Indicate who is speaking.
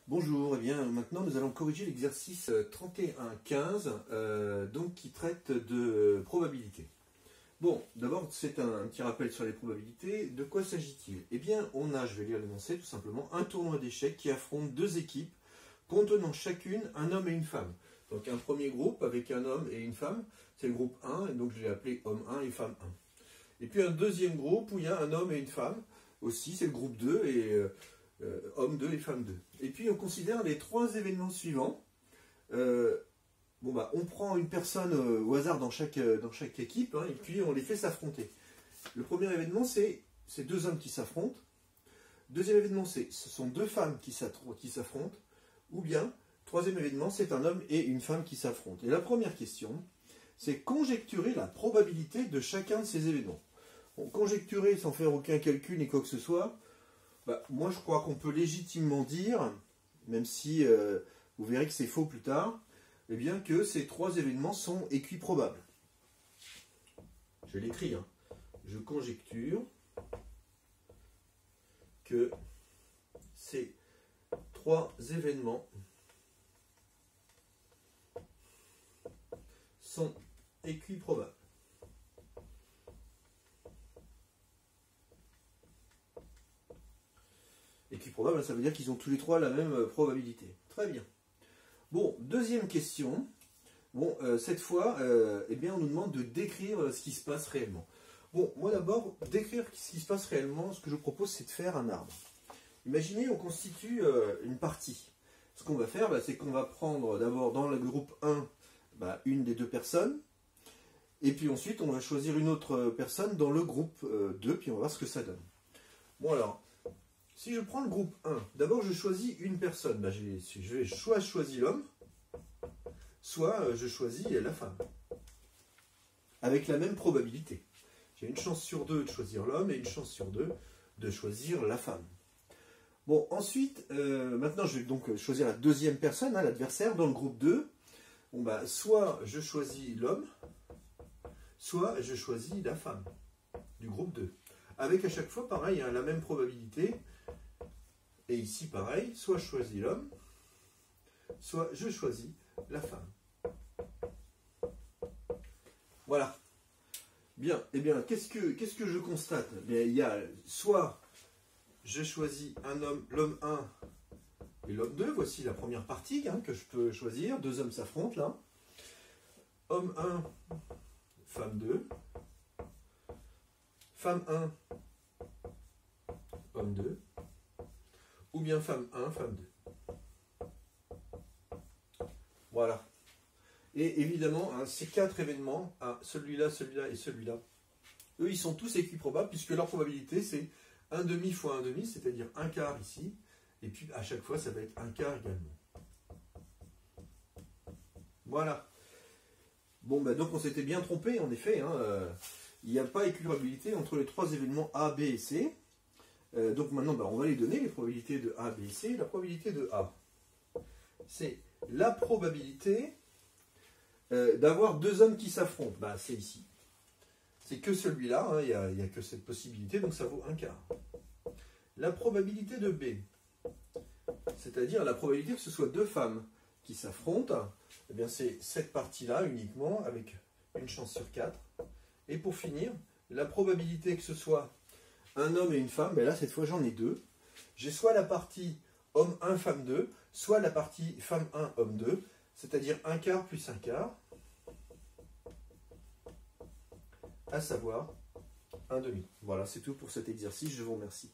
Speaker 1: Bonjour, eh bien maintenant nous allons corriger l'exercice 31-15 donc qui traite de probabilité. Bon, d'abord c'est un petit rappel sur les probabilités. De quoi s'agit-il? Eh bien on a, je vais lire l'énoncé tout simplement, un tournoi d'échecs qui affronte deux équipes contenant chacune un homme et une femme. Donc un premier groupe avec un homme et une femme, c'est le groupe 1, et donc je l'ai appelé homme 1 et femme 1. Et puis un deuxième groupe où il y a un homme et une femme, aussi c'est le groupe 2 et homme 2 et femme 2. Et puis on considère les trois événements suivants. On prend une personne au hasard dans chaque équipe, et puis on les fait s'affronter. Le premier événement, c'est deux hommes qui s'affrontent. Deuxième événement, ce sont deux femmes qui s'affrontent. Ou bien, troisième événement, c'est un homme et une femme qui s'affrontent. Et la première question, c'est conjecturer la probabilité de chacun de ces événements. Bon, conjecturer sans faire aucun calcul ni quoi que ce soit, moi je crois qu'on peut légitimement dire, même si vous verrez que c'est faux plus tard, eh bien que ces trois événements sont équiprobables. Je l'écris, je conjecture que ces trois événements sont équiprobables. Équiprobable, ça veut dire qu'ils ont tous les trois la même probabilité. Très bien. Bon, deuxième question. Bon, cette fois, eh bien, on nous demande de décrire ce qui se passe réellement. Bon, moi d'abord, décrire ce qui se passe réellement, ce que je propose, c'est de faire un arbre. Imaginez, on constitue une partie. Ce qu'on va faire, c'est qu'on va prendre d'abord dans le groupe 1, une des deux personnes, et puis ensuite, on va choisir une autre personne dans le groupe 2, puis on va voir ce que ça donne. Bon alors, si je prends le groupe 1, d'abord je choisis une personne. Je vais soit choisir l'homme, soit je choisis la femme. Avec la même probabilité. J'ai une chance sur deux de choisir l'homme et une chance sur deux de choisir la femme. Bon, ensuite, maintenant je vais donc choisir la deuxième personne, l'adversaire, dans le groupe 2. Bon, soit je choisis l'homme, soit je choisis la femme du groupe 2. Avec à chaque fois, pareil, la même probabilité. Et ici, pareil, soit je choisis l'homme, soit je choisis la femme. Voilà. Bien, eh bien, qu'est-ce que je constate? Eh bien, il y a soit je choisis l'homme 1 et l'homme 2, voici la première partie que je peux choisir, deux hommes s'affrontent là. Homme 1, femme 2, femme 1, homme 2, ou bien femme 1, femme 2. Voilà. Et évidemment, ces quatre événements, celui-là, celui-là et celui-là, eux, ils sont tous équiprobables, puisque leur probabilité, c'est 1/2 fois 1/2, c'est-à-dire un quart ici, et puis à chaque fois, ça va être un quart également. Voilà. Bon, donc on s'était bien trompé, en effet. Il n'y a pas équiprobabilité entre les trois événements A, B et C. Donc maintenant, on va les donner, les probabilités de A, B et C. La probabilité de A, c'est la probabilité d'avoir deux hommes qui s'affrontent. C'est ici. C'est que celui-là, il n'y a que cette possibilité, donc ça vaut un quart. La probabilité de B, c'est-à-dire la probabilité que ce soit deux femmes qui s'affrontent, eh bien c'est cette partie-là uniquement, avec une chance sur 4. Et pour finir, la probabilité que ce soit un homme et une femme, là cette fois j'en ai deux. J'ai soit la partie homme 1, femme 2, soit la partie femme 1, homme 2, c'est-à-dire un quart plus un quart, à savoir 1/2. Voilà, c'est tout pour cet exercice, je vous remercie.